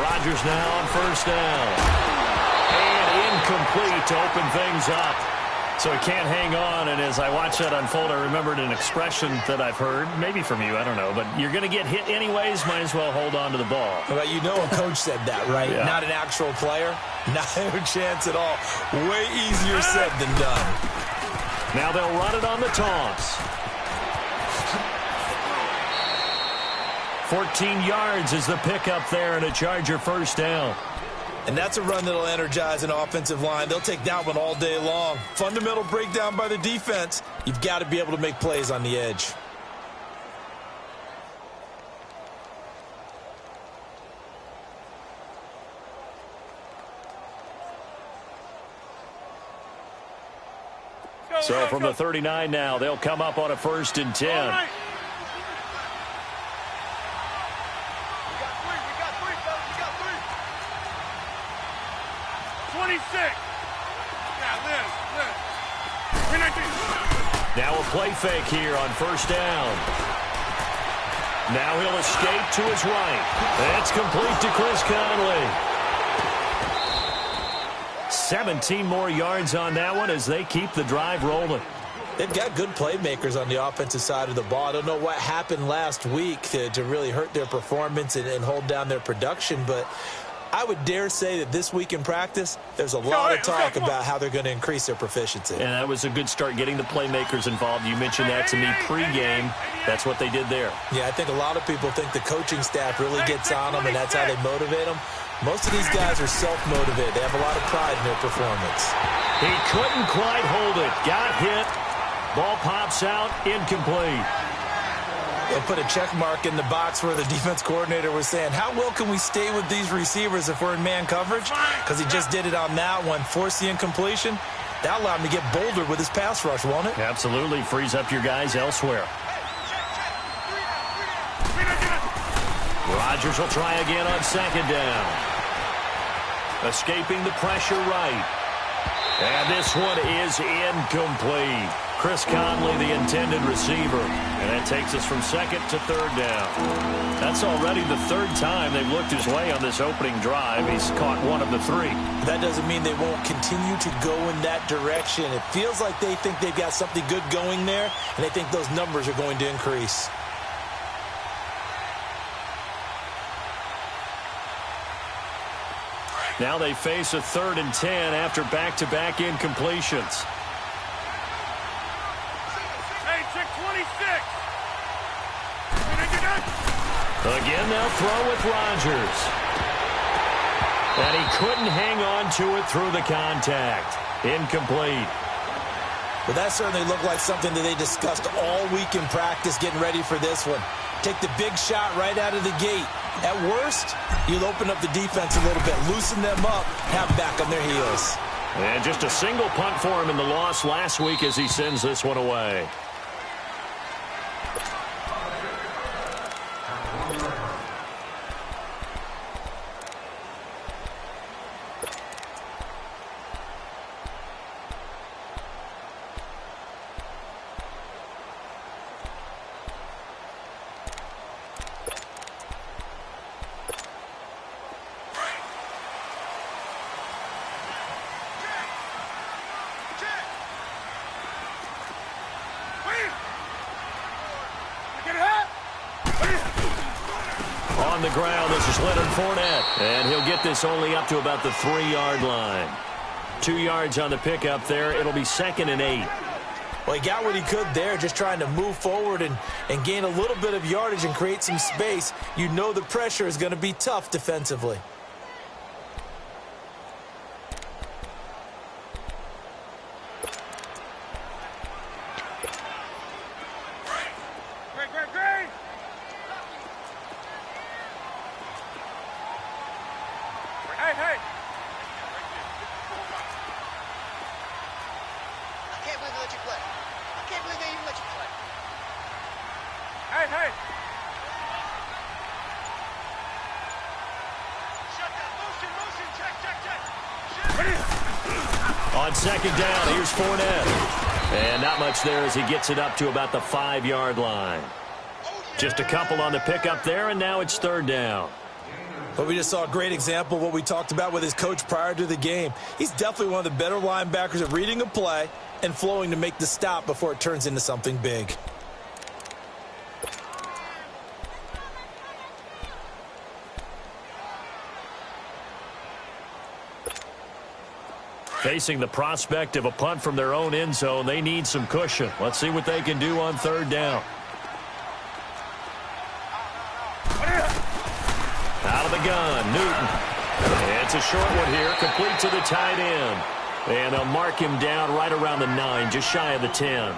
Rodgers now on first down. And incomplete to open things up. So he can't hang on, and as I watch that unfold, I remembered an expression that I've heard, maybe from you, I don't know, but you're going to get hit anyways, might as well hold on to the ball. Well, you know a coach said that, right? Yeah. Not an actual player. Not a chance at all. Way easier said than done. Now they'll run it on the toss. 14 yards is the pickup there, and a Charger first down. And that's a run that'll energize an offensive line. They'll take that one all day long. Fundamental breakdown by the defense. You've got to be able to make plays on the edge. So from the 39 now, they'll come up on a 1st and 10. 26. Now a play fake here on first down. Now he'll escape to his right. That's complete to Chris Conley. 17 more yards on that one as they keep the drive rolling. They've got good playmakers on the offensive side of the ball. I don't know what happened last week to really hurt their performance and hold down their production, but I would dare say that this week in practice, there's a lot of talk about how they're going to increase their proficiency. And that was a good start, getting the playmakers involved. You mentioned that to me pregame. That's what they did there. Yeah, I think a lot of people think the coaching staff really gets on them, and that's how they motivate them. Most of these guys are self-motivated. They have a lot of pride in their performance. He couldn't quite hold it. Got hit. Ball pops out. Incomplete. They'll put a check mark in the box where the defense coordinator was saying, how well can we stay with these receivers if we're in man coverage? Because he just did it on that one. Force the incompletion. That allowed him to get bolder with his pass rush, won't it? Absolutely. Frees up your guys elsewhere. Rodgers will try again on 2nd down. Escaping the pressure right. And this one is incomplete. Chris Conley, the intended receiver. And that takes us from 2nd to 3rd down. That's already the 3rd time they've looked his way on this opening drive. He's caught one of the 3. That doesn't mean they won't continue to go in that direction. It feels like they think they've got something good going there, and they think those numbers are going to increase. Now they face a 3rd and 10 after back-to-back incompletions. Hey, check 26. Again, they'll throw with Rodgers. And he couldn't hang on to it through the contact. Incomplete. Well, that certainly looked like something that they discussed all week in practice getting ready for this one. Take the big shot right out of the gate. At worst, you'll open up the defense a little bit, loosen them up, have them back on their heels. And just a single punt for him in the loss last week as he sends this one away. On the ground, this is Leonard Fournette. And he'll get this only up to about the 3-yard line. 2 yards on the pickup there. It'll be 2nd and 8. Well, he got what he could there, just trying to move forward and gain a little bit of yardage and create some space. You know the pressure is going to be tough defensively. On 2nd down, here's Fournette. And not much there as he gets it up to about the 5-yard line. Just a couple on the pickup there, and now it's 3rd down. But we just saw a great example of what we talked about with his coach prior to the game. He's definitely one of the better linebackers at reading a play and flowing to make the stop before it turns into something big. Facing the prospect of a punt from their own end zone, they need some cushion. Let's see what they can do on third down. Out of the gun, Newton. It's a short one here, complete to the tight end. And they'll mark him down right around the 9, just shy of the 10.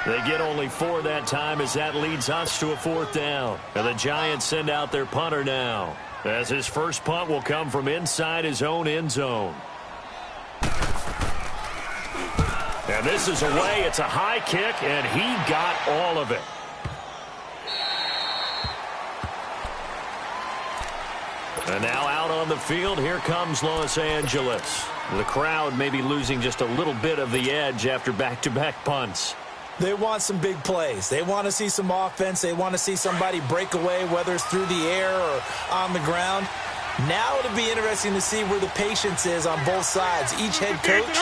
They get only 4 that time as that leads us to a 4th down. And the Giants send out their punter now, as his first punt will come from inside his own end zone. And this is away. It's a high kick, and he got all of it. And now out on the field, here comes Los Angeles. The crowd may be losing just a little bit of the edge after back-to-back punts. They want some big plays. They want to see some offense. They want to see somebody break away, whether it's through the air or on the ground. Now it'll be interesting to see where the patience is on both sides. Each head coach,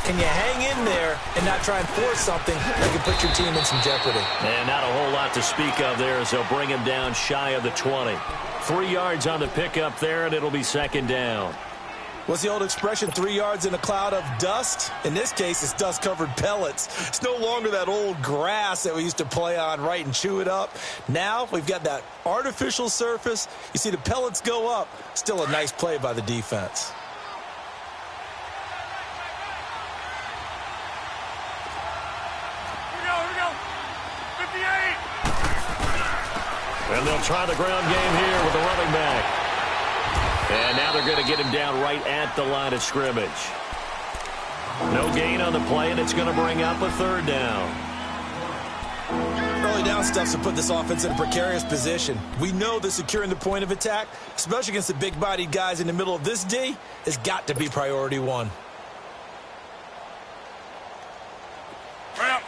can you hang in there and not try and force something that can put your team in some jeopardy? And not a whole lot to speak of there as they'll bring him down shy of the 20. 3 yards on the pickup there, and it'll be 2nd down. What's the old expression, 3 yards in a cloud of dust? In this case, it's dust-covered pellets. It's no longer that old grass that we used to play on, right, and chew it up. Now we've got that artificial surface. You see the pellets go up. Still a nice play by the defense. Here we go. 58. And they'll try the ground game here with the running back. And now they're going to get him down right at the line of scrimmage. No gain on the play, and it's going to bring up a 3rd down. Early down stuff to put this offense in a precarious position. We know that securing the point of attack, especially against the big-bodied guys in the middle of this D, has got to be priority 1. Right up. No.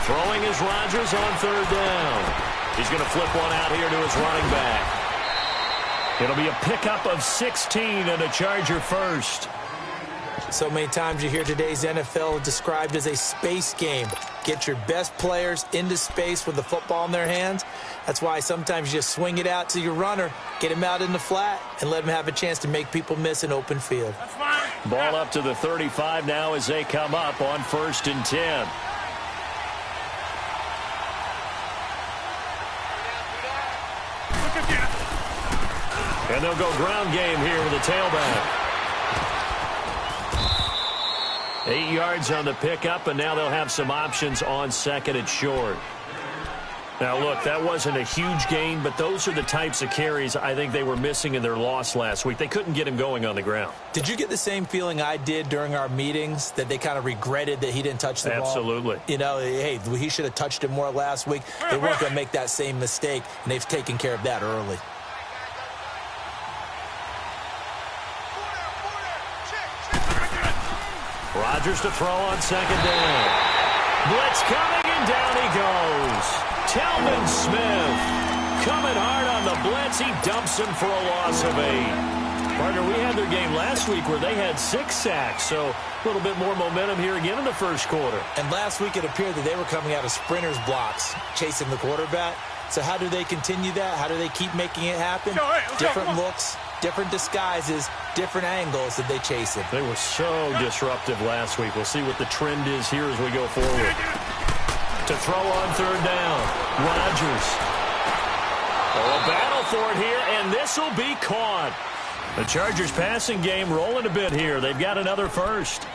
Throwing is Rodgers on 3rd down. He's going to flip one out here to his running back. It'll be a pickup of 16 and a Charger first. So many times you hear today's NFL described as a space game. Get your best players into space with the football in their hands. That's why sometimes you just swing it out to your runner, get him out in the flat, and let him have a chance to make people miss an open field. That's fine. Ball up to the 35 now as they come up on 1st and 10. And they'll go ground game here with a tailback. 8 yards on the pickup, and now they'll have some options on 2nd and short. Now, look, that wasn't a huge gain, but those are the types of carries I think they were missing in their loss last week. They couldn't get him going on the ground. Did you get the same feeling I did during our meetings, that they kind of regretted that he didn't touch the ball? Absolutely. You know, hey, he should have touched it more last week. They weren't going to make that same mistake, and they've taken care of that early. Rodgers to throw on 2nd down. Blitz coming, and down he goes. Telvin Smith coming hard on the blitz. He dumps him for a loss of 8. Partner, we had their game last week where they had 6 sacks, so a little bit more momentum here again in the first quarter. And last week it appeared that they were coming out of sprinters blocks, chasing the quarterback. So how do they continue that? How do they keep making it happen? Different looks, different disguises, different angles that they chase it. They were so disruptive last week. We'll see what the trend is here as we go forward. To throw on 3rd down, Rodgers. Oh, a battle for it here, and this will be caught. The Chargers passing game rolling a bit here. They've got another first.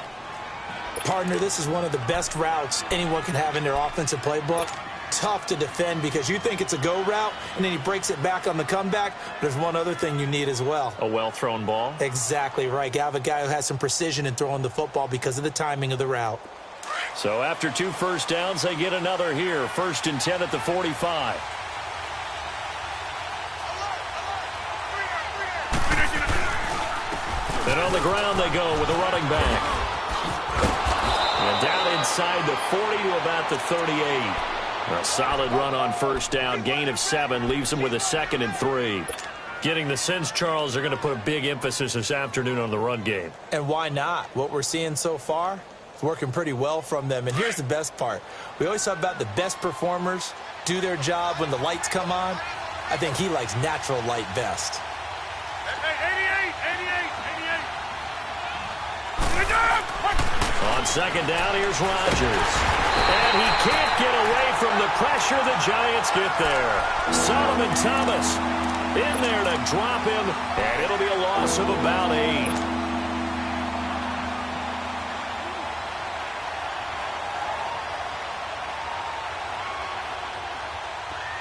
Partner, this is one of the best routes anyone can have in their offensive playbook. Tough to defend because you think it's a go route, and then he breaks it back on the comeback. There's one other thing you need as well. A well-thrown ball? Exactly right. You have a guy who has some precision in throwing the football because of the timing of the route. So after 2 first downs, they get another here. 1st and 10 at the 45. And on the ground they go with a running back. And down inside the 40 to about the 38. A solid run on first down. Gain of 7 leaves them with a 2nd and 3. Getting the sense, Charles, they're going to put a big emphasis this afternoon on the run game. And why not? What we're seeing so far is working pretty well from them. And here's the best part. We always talk about the best performers do their job when the lights come on. I think he likes natural light best. 88. On second down, here's Rodgers. And he can't get away from the pressure. The Giants get there. Solomon Thomas in there to drop him, and it'll be a loss of about 8.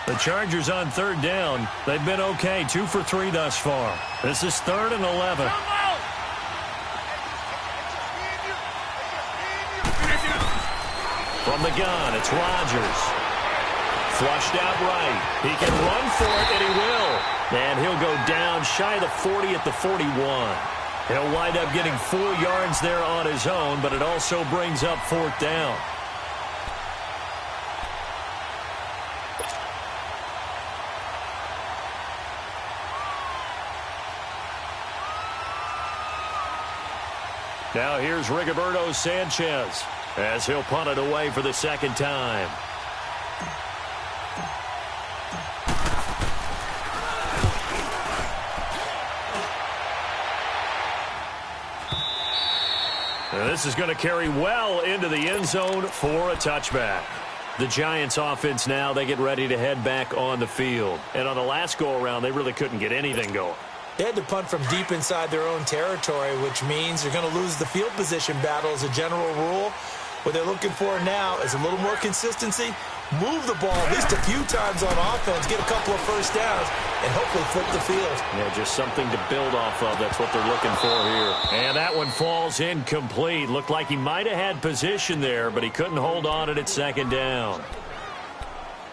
The Chargers on third down. They've been okay, 2 for 3 thus far. This is 3rd and 11. From the gun, it's Rodgers. Flushed out right. He can run for it, and he will. And he'll go down shy of the 40 at the 41. He'll wind up getting 4 yards there on his own, but it also brings up 4th down. Now here's Rigoberto Sanchez as he'll punt it away for the 2nd time. And this is going to carry well into the end zone for a touchback. The Giants offense now, they get ready to head back on the field. And on the last go-around, they really couldn't get anything going. They had to punt from deep inside their own territory, which means you're going to lose the field position battle as a general rule. What they're looking for now is a little more consistency, move the ball at least a few times on offense, get a couple of first downs, and hopefully flip the field. Yeah, just something to build off of. That's what they're looking for here. And that one falls incomplete. Looked like he might have had position there, but he couldn't hold on it at 2nd down.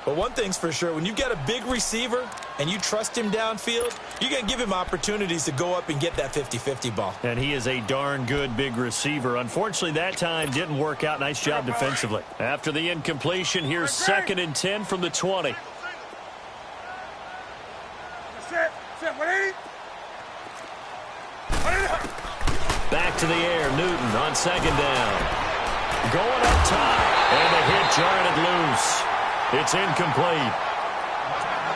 But one thing's for sure, when you've got a big receiver and you trust him downfield, you're going to give him opportunities to go up and get that 50-50 ball. And he is a darn good big receiver. Unfortunately, that time didn't work out. Nice job defensively. After the incompletion, here's 2nd and 10 from the 20. Back to the air, Newton on 2nd down. Going up top, and the hit jarred it loose. It's incomplete.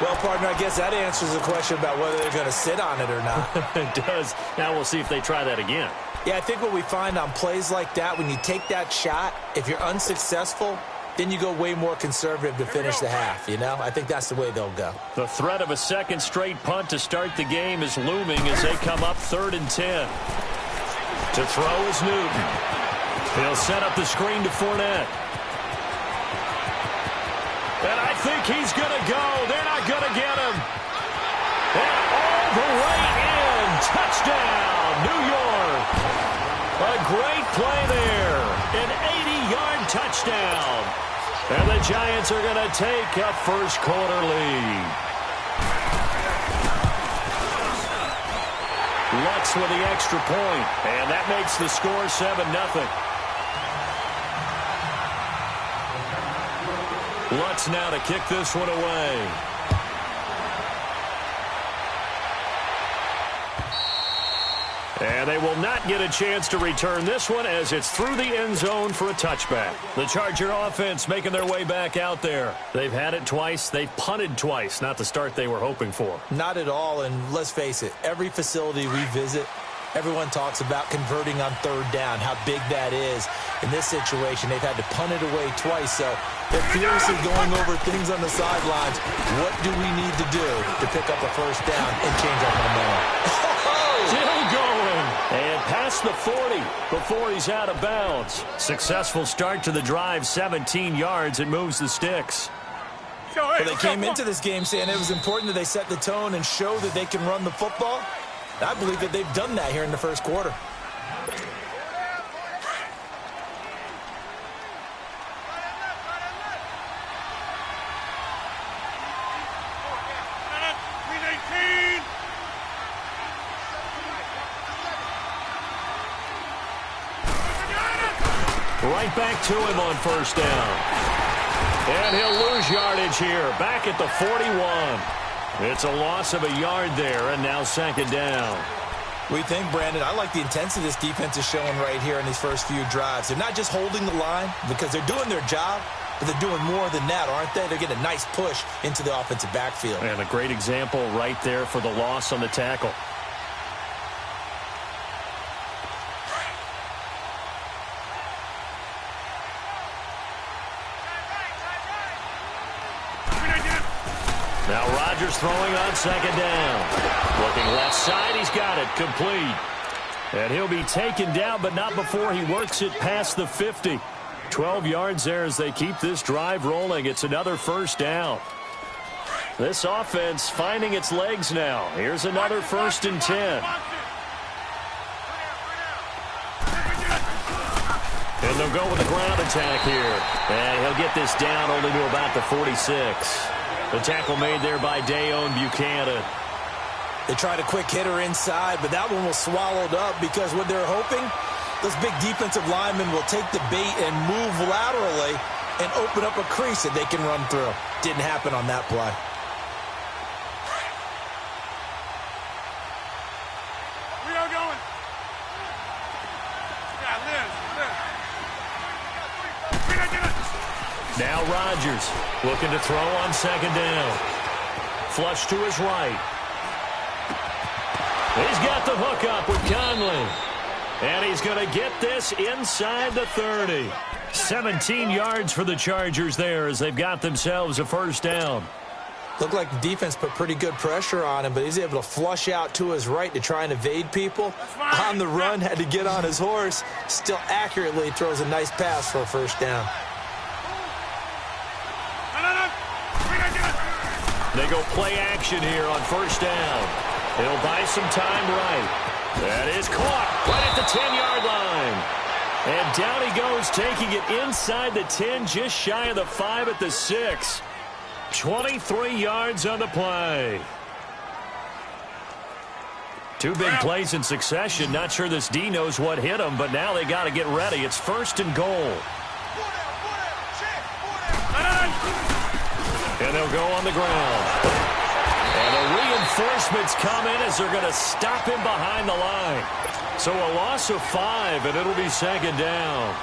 Well, partner, I guess that answers the question about whether they're going to sit on it or not. It does. Now we'll see if they try that again. Yeah, I think what we find on plays like that, when you take that shot, if you're unsuccessful, then you go way more conservative to finish the half, you know? I think that's the way they'll go. The threat of a 2nd straight punt to start the game is looming as they come up 3rd and 10. To throw is Newton. He'll set up the screen to Fournette. And I think he's going to go. They're not going to get him. And all the way in. Touchdown, New York. A great play there. An 80-yard touchdown. And the Giants are going to take a first-quarter lead. Lutz with the extra point. And that makes the score 7-0. Lutz now to kick this one away. And they will not get a chance to return this one as it's through the end zone for a touchback. The Charger offense making their way back out there. They've had it twice. They've punted twice. Not the start they were hoping for. Not at all, and let's face it, every facility we visit, everyone talks about converting on 3rd down, how big that is. In this situation, they've had to punt it away twice, so they're furiously going over things on the sidelines. What do we need to do to pick up a first down and change our momentum? Still going. And past the 40 before he's out of bounds. Successful start to the drive, 17 yards. It moves the sticks. Well, they came into this game saying it was important that they set the tone and show that they can run the football. I believe that they've done that here in the first quarter. Right back to him on first down. And he'll lose yardage here, back at the 41. It's a loss of a yard there, and now second down. We think, Brandon, I like the intensity this defense is showing right here in these first few drives. They're not just holding the line because they're doing their job, but they're doing more than that, aren't they? They're getting a nice push into the offensive backfield. And a great example right there for the loss on the tackle. Now Rodgers throwing on second down. Looking left side, he's got it, complete. And he'll be taken down, but not before he works it past the 50. 12 yards there as they keep this drive rolling. It's another first down. This offense finding its legs now. Here's another 1st and 10. And they'll go with the ground attack here. And he'll get this down only to about the 46. The tackle made there by Dayon Buchanan. They tried a quick hitter inside, but that one was swallowed up because what they're hoping, those big defensive linemen will take the bait and move laterally and open up a crease that they can run through. Didn't happen on that play. We are going. Yeah, Liz. Now Rodgers looking to throw on second down. Flush to his right. He's got the hook up with Conley. And he's going to get this inside the 30. 17 yards for the Chargers there as they've got themselves a first down. Looked like the defense put pretty good pressure on him, but he's able to flush out to his right to try and evade people. On the run, had to get on his horse. Still accurately throws a nice pass for a first down. They go play action here on first down. He'll buy some time right. That is caught right at the 10-yard line. And down he goes, taking it inside the 10, just shy of the 5 at the 6. 23 yards on the play. Two big plays in succession. Not sure this D knows what hit him, but now they got to get ready. It's 1st and goal. And they'll go on the ground. And the reinforcements come in as they're going to stop him behind the line. So a loss of 5, and it'll be second down.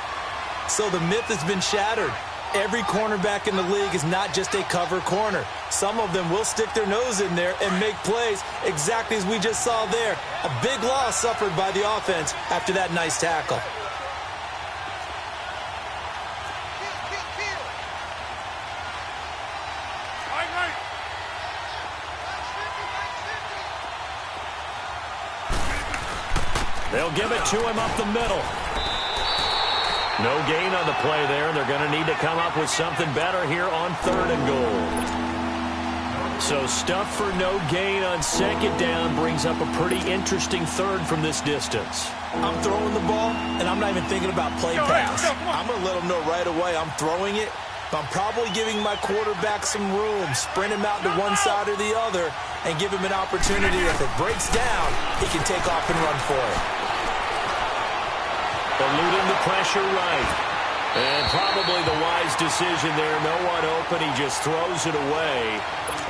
So the myth has been shattered. Every cornerback in the league is not just a cover corner. Some of them will stick their nose in there and make plays exactly as we just saw there. A big loss suffered by the offense after that nice tackle. They'll give it to him up the middle. No gain on the play there. They're going to need to come up with something better here on 3rd and goal. So stuff for no gain on second down brings up a pretty interesting 3rd from this distance. I'm throwing the ball, and I'm not even thinking about play pass. I'm going to let them know right away I'm throwing it, but I'm probably giving my quarterback some room, sprint him out to one side or the other, and give him an opportunity. If it breaks down, he can take off and run for it. Eluding the pressure right. And probably the wise decision there. No one open. He just throws it away.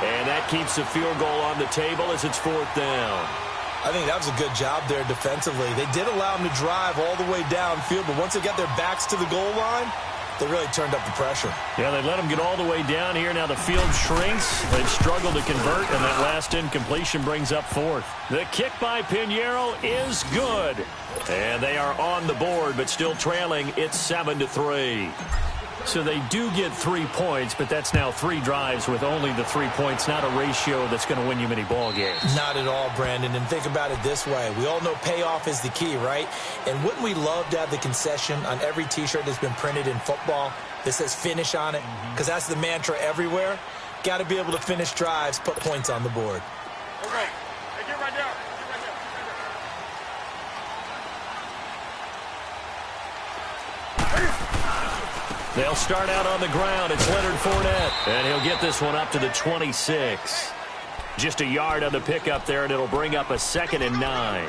And that keeps the field goal on the table as it's 4th down. I think that was a good job there defensively. They did allow him to drive all the way downfield, but once they got their backs to the goal line, they really turned up the pressure. Yeah, they let him get all the way down here. Now the field shrinks. They've struggled to convert, and that last incompletion brings up 4th. The kick by Pinheiro is good. And they are on the board, but still trailing. It's 7-3. So they do get 3 points, but that's now 3 drives with only the 3 points. Not a ratio that's going to win you many ball games. Not at all, Brandon. And think about it this way. We all know payoff is the key, right? And wouldn't we love to have the concession on every T-shirt that's been printed in football that says finish on it? Because that's the mantra everywhere. Got to be able to finish drives, put points on the board. Okay. Hey, get right down. They'll start out on the ground. It's Leonard Fournette. And he'll get this one up to the 26. Just a yard on the pickup there, and it'll bring up a 2nd and 9.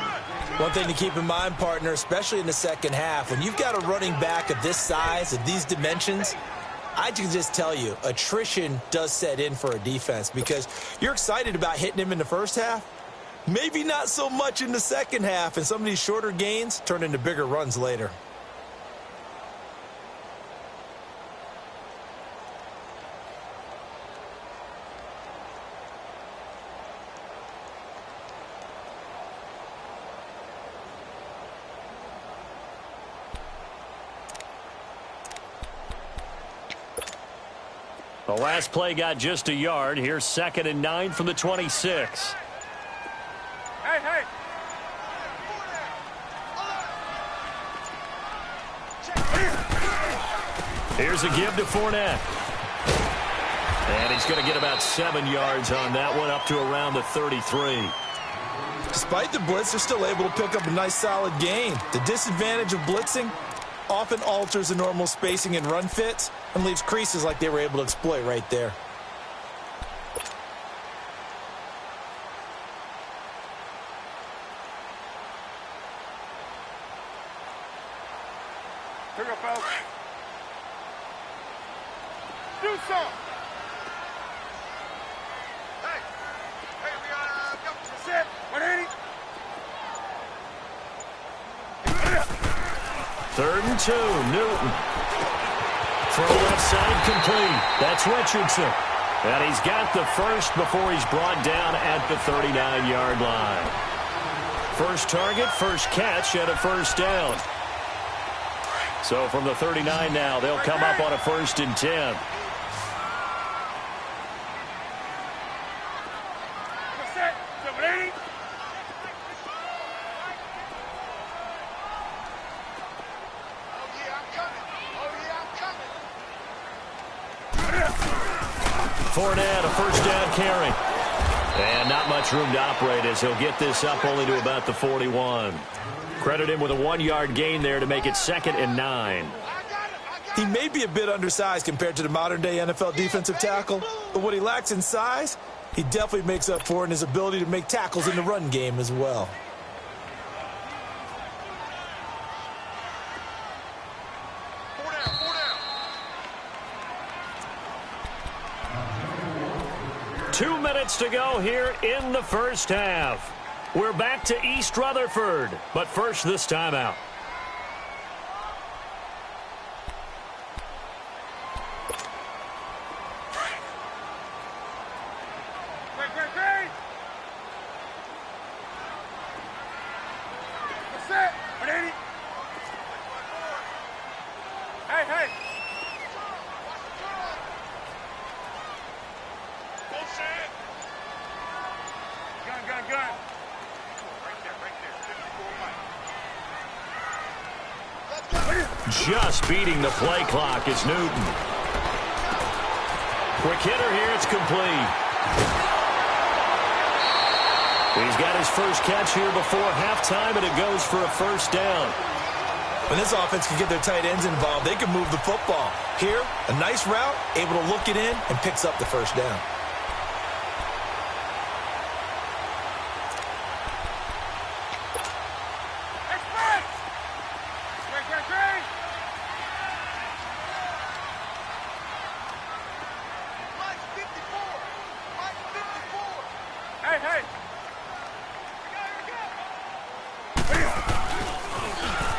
One thing to keep in mind, partner, especially in the second half, when you've got a running back of this size, of these dimensions, I can just tell you, attrition does set in for a defense because you're excited about hitting him in the first half. Maybe not so much in the second half, and some of these shorter gains turn into bigger runs later. The last play got just a yard. Here's 2nd and 9 from the 26. Hey, hey. Here's a give to Fournette. And he's going to get about 7 yards on that one, up to around the 33. Despite the blitz, they're still able to pick up a nice solid gain. The disadvantage of blitzing often alters the normal spacing and run fits and leaves creases like they were able to exploit right there. Here we go, fellas. Do something. Hey, we go. That's it. 180. 3rd and 2, Newton. Throw left side complete. That's Richardson. And he's got the first before he's brought down at the 39-yard line. First target, first catch, and a first down. So from the 39 now, they'll come up on a 1st and 10. That's it. 180. Fournette, a first down carry. And not much room to operate as he'll get this up only to about the 41. Credit him with a 1-yard gain there to make it 2nd and 9. He may be a bit undersized compared to the modern-day NFL defensive tackle, but what he lacks in size, he definitely makes up for in his ability to make tackles in the run game as well. Two minutes to go here in the first half. We're back to East Rutherford, but first this timeout. Great. That's it. 180. Hey. Gun. Right there. Just beating the play clock is Newton. Quick hitter here, it's complete. He's got his first catch here before halftime, and it goes for a first down. When this offense can get their tight ends involved, they can move the football. Here, a nice route, able to look it in, and picks up the first down. Great. Hey.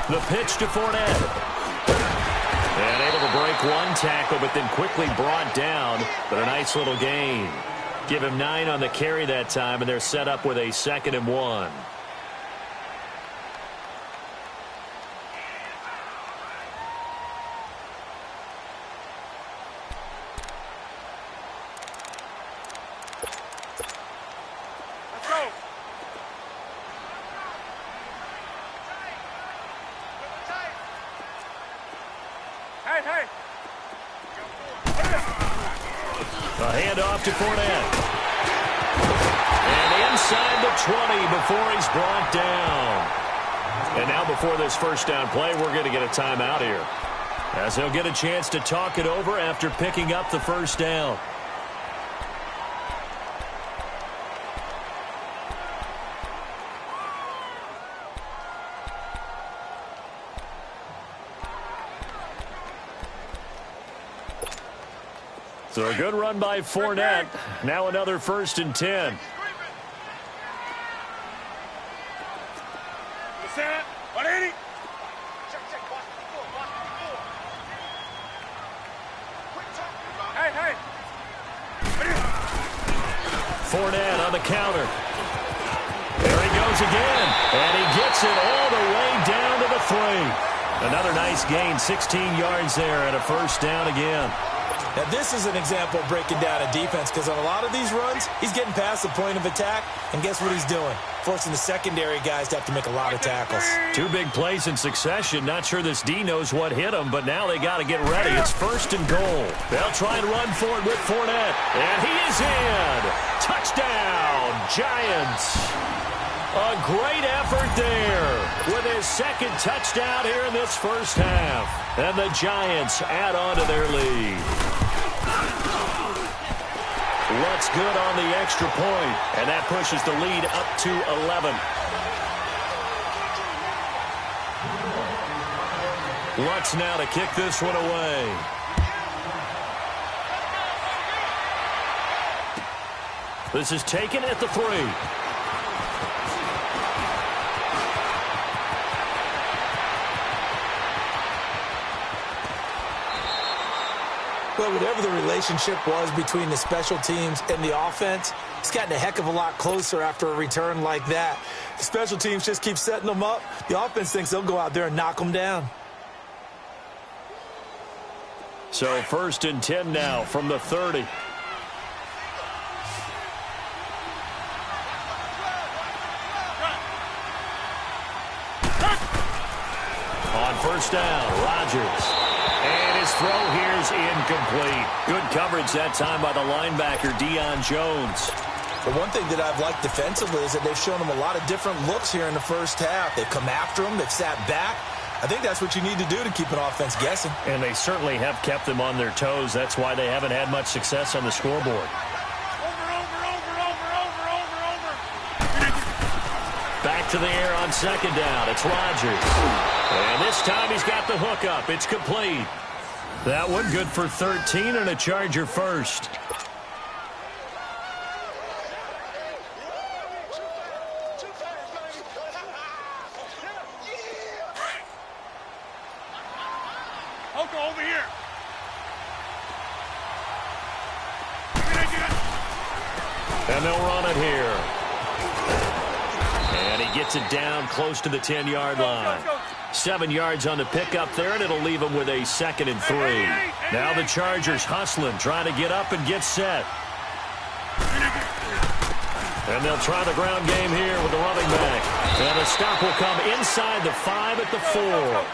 The pitch to Fournette. And able to break one tackle, but then quickly brought down. But a nice little gain. Give him 9 on the carry that time, and they're set up with a 2nd and 1. Let's go. Hey. A handoff to Fournette. And inside the 20 before he's brought down. And now before this first down play, we're going to get a timeout here, as he'll get a chance to talk it over after picking up the first down. So a good run by Fournette. Now another 1st and 10. Fournette on the counter. There he goes again. And he gets it all the way down to the 3. Another nice gain, 16 yards there and a 1st down again. Now, this is an example of breaking down a defense because on a lot of these runs, he's getting past the point of attack, and guess what he's doing? Forcing the secondary guys to have to make a lot of tackles. 2 big plays in succession. Not sure this D knows what hit him, but now they got to get ready. It's 1st and goal. They'll try and run for it with Fournette, and he is in. Touchdown, Giants. A great effort there with his 2nd touchdown here in this 1st half. And the Giants add on to their lead. Looks good on the extra point, and that pushes the lead up to 11. Lutz now to kick this one away. This is taken at the 3. Well, whatever the relationship was between the special teams and the offense, it's gotten a heck of a lot closer after a return like that. The special teams just keep setting them up. The offense thinks they'll go out there and knock them down. So 1st and 10 now from the 30. On 1st down, Rodgers. And his throw here is incomplete. Good coverage that time by the linebacker, Deion Jones. The one thing that I've liked defensively is that they've shown him a lot of different looks here in the 1st half. They've come after him. They've sat back. I think that's what you need to do to keep an offense guessing. And they certainly have kept them on their toes. That's why they haven't had much success on the scoreboard. Back to the air on 2nd down. It's Rodgers. And this time he's got the hook up. It's complete. That one good for 13 and a Charger 1st. Over here. And they'll run it here. And he gets it down close to the 10-yard line. 7 yards on the pickup there, and it'll leave him with a 2nd and 3. Now the Chargers hustling, trying to get up and get set. And they'll try the ground game here with the running back. And the stop will come inside the 5 at the 4.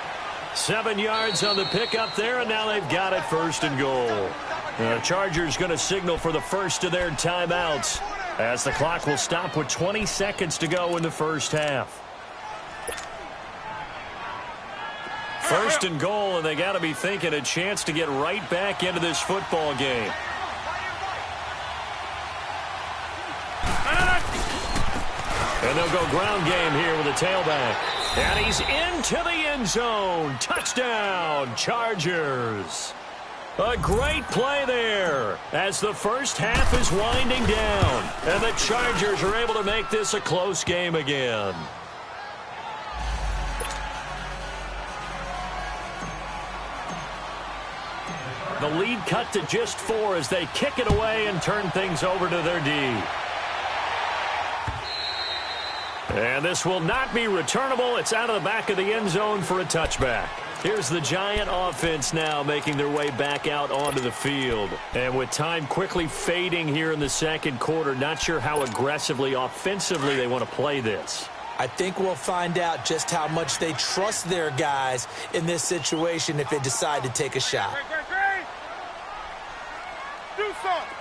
7 yards on the pickup there, and now they've got it 1st and goal. The Chargers going to signal for the first of their timeouts as the clock will stop with 20 seconds to go in the 1st half. 1st and goal, and they got to be thinking a chance to get right back into this football game. And they'll go ground game here with a tailback. And he's into the end zone. Touchdown, Chargers. A great play there as the 1st half is winding down. And the Chargers are able to make this a close game again. The lead cut to just 4 as they kick it away and turn things over to their D. And this will not be returnable. It's out of the back of the end zone for a touchback. Here's the Giant offense now making their way back out onto the field. And with time quickly fading here in the 2nd quarter, not sure how aggressively, offensively they want to play this. I think we'll find out just how much they trust their guys in this situation if they decide to take a shot. Do something.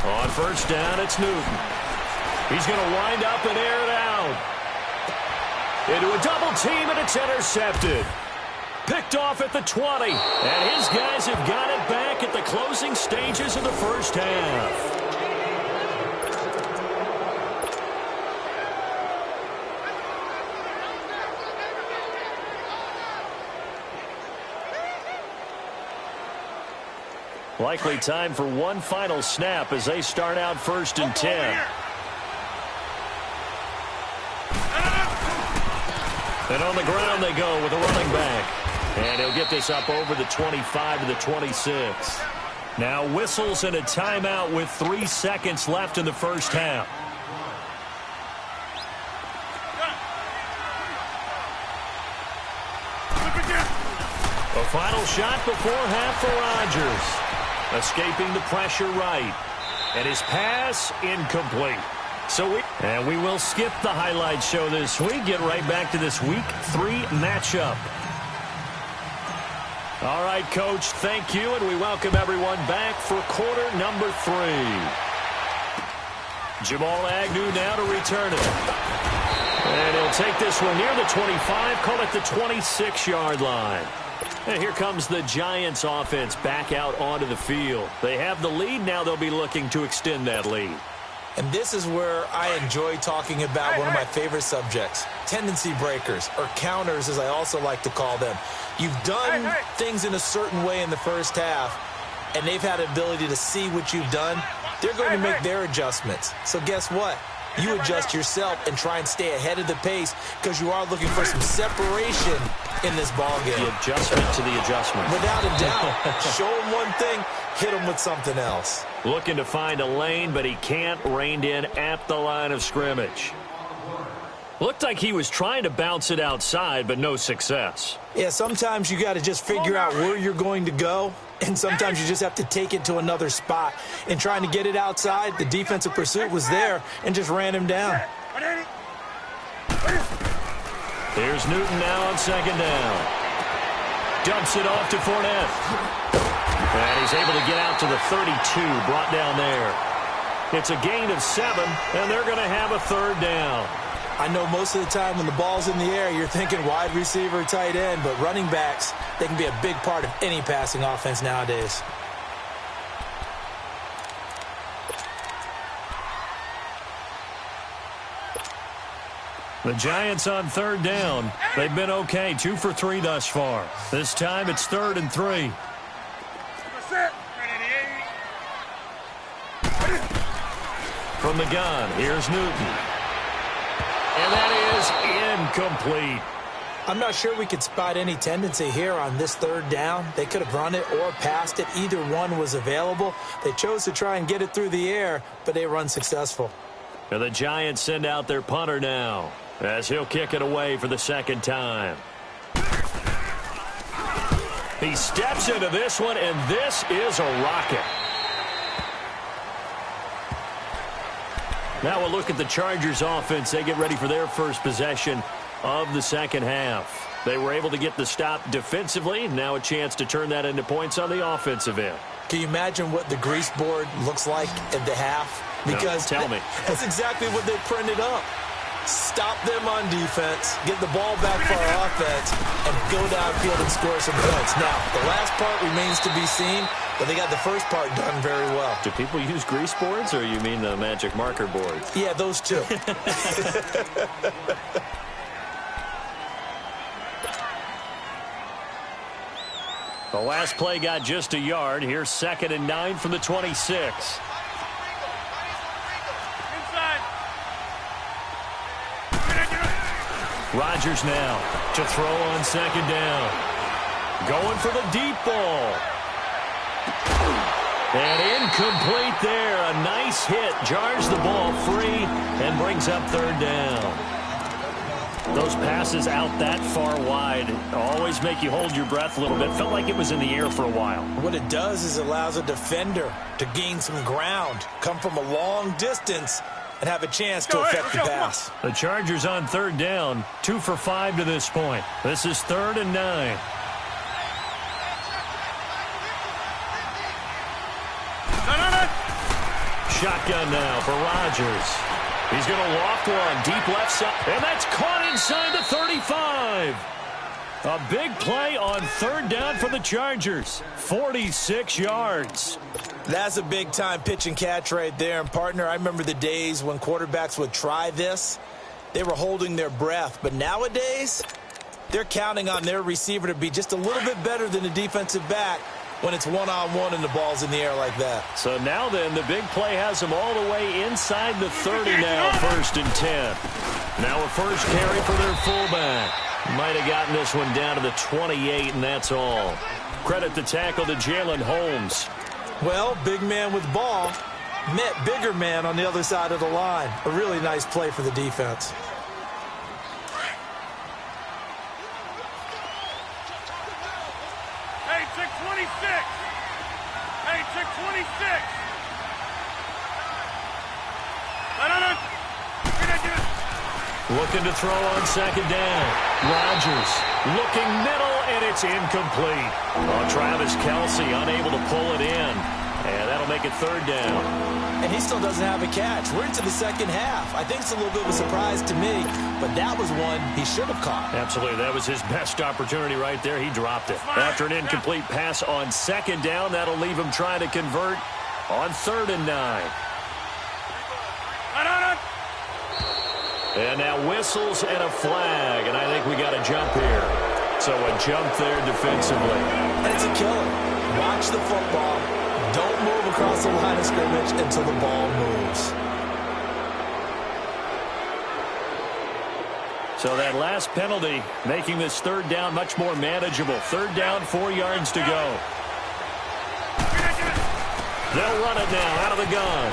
On 1st down, it's Newton. He's going to wind up and air it out. Into a double team, and it's intercepted. Picked off at the 20. And his guys have got it back at the closing stages of the 1st half. Likely time for one final snap as they start out 1st and 10. And on the ground they go with a running back. And he'll get this up over the 25 to the 26. Now whistles and a timeout with 3 seconds left in the first half. A final shot before half for Rodgers. Escaping the pressure right. And his pass incomplete. So we will skip the highlight show this week. Get right back to this Week 3 matchup. All right, Coach, thank you, and we welcome everyone back for quarter number 3. Jamal Agnew now to return it. And he'll take this one near the 25, call it the 26-yard line. And here comes the Giants offense back out onto the field. They have the lead. Now they'll be looking to extend that lead. And this is where I enjoy talking about one of my favorite subjects, tendency breakers, or counters as I also like to call them. You've done things in a certain way in the first half, and they've had the ability to see what you've done. They're going to make their adjustments. So guess what? You adjust yourself and try and stay ahead of the pace because you are looking for some separation in this ballgame. The adjustment to the adjustment. Without a doubt. Show him one thing, hit him with something else. Looking to find a lane, but he can't. Reined in at the line of scrimmage. Looked like he was trying to bounce it outside, but no success. Yeah, sometimes you got to just figure out where you're going to go, and sometimes you just have to take it to another spot. In trying to get it outside, the defensive pursuit was there and just ran him down. Here's Newton now on second down. Dumps it off to Fournette. And he's able to get out to the 32, brought down there. It's a gain of 7, and they're going to have a 3rd down. I know most of the time when the ball's in the air, you're thinking wide receiver, tight end, but running backs, they can be a big part of any passing offense nowadays. The Giants on 3rd down. They've been okay, 2 for 3 thus far. This time it's 3rd and 3. From the gun, here's Newton. And that is incomplete. I'm not sure we could spot any tendency here on this 3rd down. They could have run it or passed it. Either one was available. They chose to try and get it through the air, but they were unsuccessful. And the Giants send out their punter now as he'll kick it away for the 2nd time. He steps into this one, and this is a rocket. Now we'll look at the Chargers offense. They get ready for their first possession of the second half. They were able to get the stop defensively. Now a chance to turn that into points on the offensive end. Can you imagine what the grease board looks like at the half? Because no, tell me. That's exactly what they printed up. Stop them on defense, get the ball back for our offense, and go downfield and score some points. Now, the last part remains to be seen, but they got the first part done very well. Do people use grease boards, or you mean the magic marker boards? Yeah, those two. The last play got just a yard. Here's 2nd and 9 from the 26. Rodgers now to throw on 2nd down. Going for the deep ball. And incomplete there. A nice hit. Jars the ball free and brings up 3rd down. Those passes out that far wide always make you hold your breath a little bit. Felt like it was in the air for a while. What it does is it allows a defender to gain some ground, come from a long distance, and have a chance to affect the pass. The Chargers on 3rd down, 2 for 5 to this point. This is 3rd and 9. Shotgun now for Rodgers. He's going to loft one deep left side, and that's caught inside the 35. A big play on 3rd down for the Chargers. 46 yards. That's a big-time pitch and catch right there. And, partner, I remember the days when quarterbacks would try this. They were holding their breath. But nowadays, they're counting on their receiver to be just a little bit better than the defensive back when it's one-on-one and the ball's in the air like that. So now then, the big play has him all the way inside the 30 now, 1st and 10. Now a first carry for their fullback. Might have gotten this one down to the 28, and that's all. Credit the tackle to Jalen Holmes. Well, big man with ball met bigger man on the other side of the line. A really nice play for the defense. Hey, check 26. Hey, check 26. No. Looking to throw on 2nd down. Rodgers looking middle, and it's incomplete. Oh, Travis Kelce unable to pull it in. And that'll make it 3rd down. And he still doesn't have a catch. We're into the second half. I think it's a little bit of a surprise to me, but that was one he should have caught. Absolutely. That was his best opportunity right there. He dropped it. After an incomplete pass on 2nd down, that'll leave him trying to convert on 3rd and 9. And now whistles and a flag, and I think we got a jump here. So a jump there defensively. And it's a killer. Watch the football. Don't move across the line of scrimmage until the ball moves. So that last penalty making this 3rd down much more manageable. 3rd down, 4 yards to go. They'll run it now out of the gun.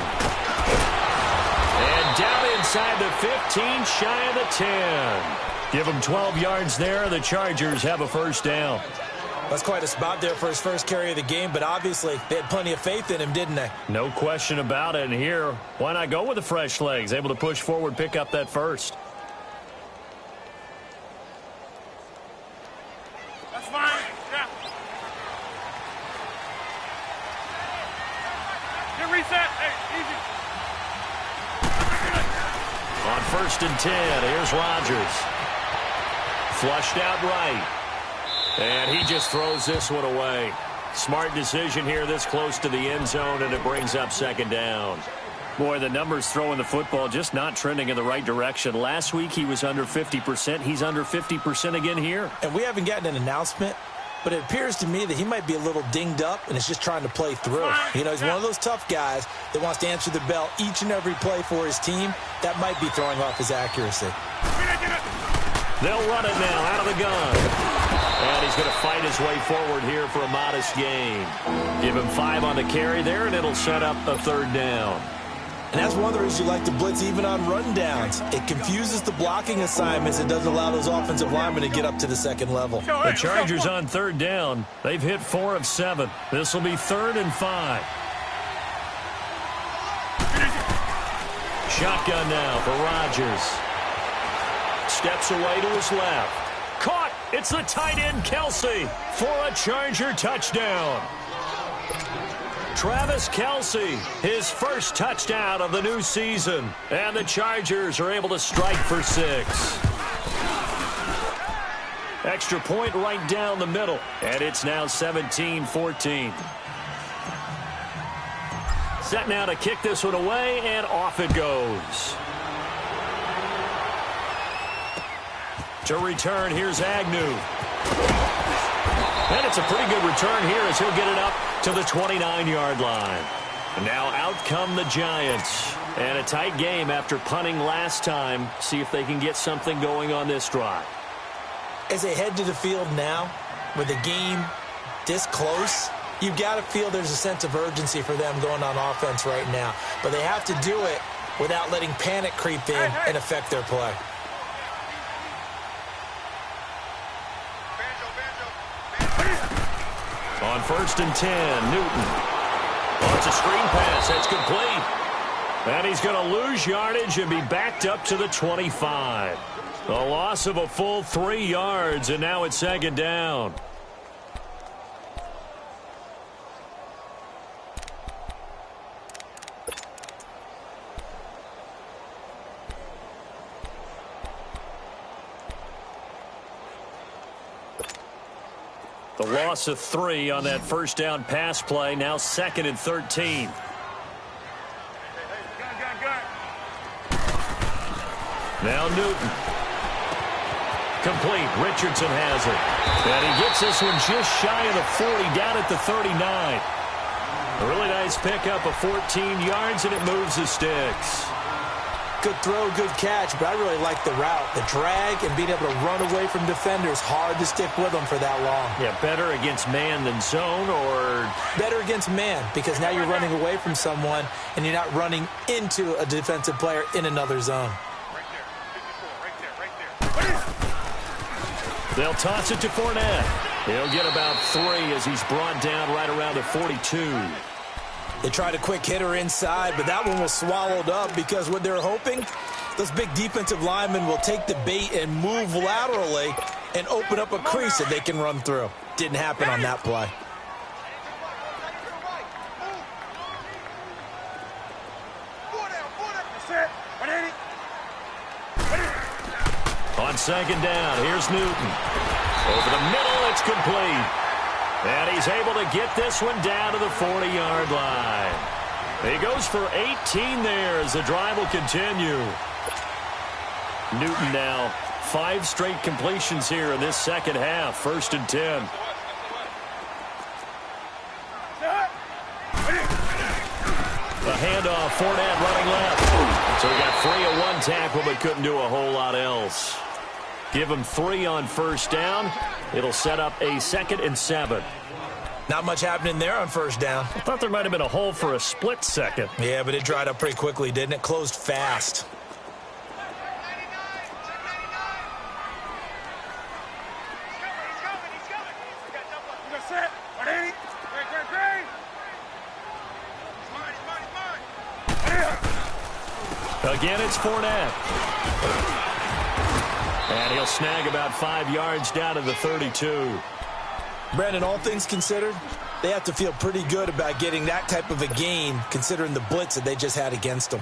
And down inside the 15, shy of the 10. Give them 12 yards there. The Chargers have a 1st down. That's quite a spot there for his first carry of the game, but obviously they had plenty of faith in him, didn't they? No question about it. And here, why not go with the fresh legs? Able to push forward, pick up that 1st. That's fine. Yeah. Get reset. Hey, easy. On 1st and 10, here's Rodgers. Flushed out right. And he just throws this one away. Smart decision here this close to the end zone, and it brings up 2nd down. Boy, the numbers throwing the football just not trending in the right direction. Last week he was under 50%. He's under 50% again here. And we haven't gotten an announcement, but it appears to me that he might be a little dinged up and is just trying to play through. You know, he's one of those tough guys that wants to answer the bell each and every play for his team. That might be throwing off his accuracy. They'll run it now out of the gun. And he's going to fight his way forward here for a modest gain. Give him 5 on the carry there, and it'll set up a 3rd down. And that's one of the reasons you like to blitz even on rundowns. It confuses the blocking assignments. It doesn't allow those offensive linemen to get up to the 2nd level. The Chargers on 3rd down. They've hit 4 of 7. This will be 3rd and 5. Shotgun now for Rodgers. Steps away to his left. Caught. It's the tight end, Kelce, for a Charger touchdown. Travis Kelce, his 1st touchdown of the new season. And the Chargers are able to strike for 6. Extra point right down the middle. And it's now 17-14. Set now to kick this one away, and off it goes. To return, here's Agnew. And it's a pretty good return here as he'll get it up to the 29-yard line. And now out come the Giants. And a tight game after punting last time. See if they can get something going on this drive. As they head to the field now, with the game this close, you've got to feel there's a sense of urgency for them going on offense right now. But they have to do it without letting panic creep in and affect their play. On 1st and 10, Newton. Oh, it's a screen pass. That's complete. And he's going to lose yardage and be backed up to the 25. A loss of a full 3 yards, and now it's 2nd down. The loss of 3 on that 1st down pass play. Now 2nd and 13. Now Newton. Complete. Richardson has it. And he gets this one just shy of the 40, down at the 39. A really nice pickup of 14 yards, and it moves the sticks. Good throw, good catch, but I really like the route. The drag and being able to run away from defenders, hard to stick with them for that long. Yeah, better against man than zone, or? Better against man, because now you're running away from someone and you're not running into a defensive player in another zone. They'll toss it to Fournette. He'll get about 3 as he's brought down right around the 42. They tried a quick hitter inside, but that one was swallowed up because what they're hoping, those big defensive linemen will take the bait and move laterally and open up a crease that they can run through. Didn't happen on that play. On second down, here's Newton. Over the middle, it's complete. And he's able to get this one down to the 40-yard line. He goes for 18 there as the drive will continue. Newton now 5 straight completions here in this second half. 1st and 10. A handoff, Fournette running left. So he got free of 1 tackle but couldn't do a whole lot else. Give him 3 on 1st down. It'll set up a 2nd and 7. Not much happening there on 1st down. I thought there might have been a hole for a split second. Yeah, but it dried up pretty quickly, didn't it? Closed fast. Again, it's Fournette. And he'll snag about 5 yards down to the 32. Brandon, all things considered, they have to feel pretty good about getting that type of a gain considering the blitz that they just had against them.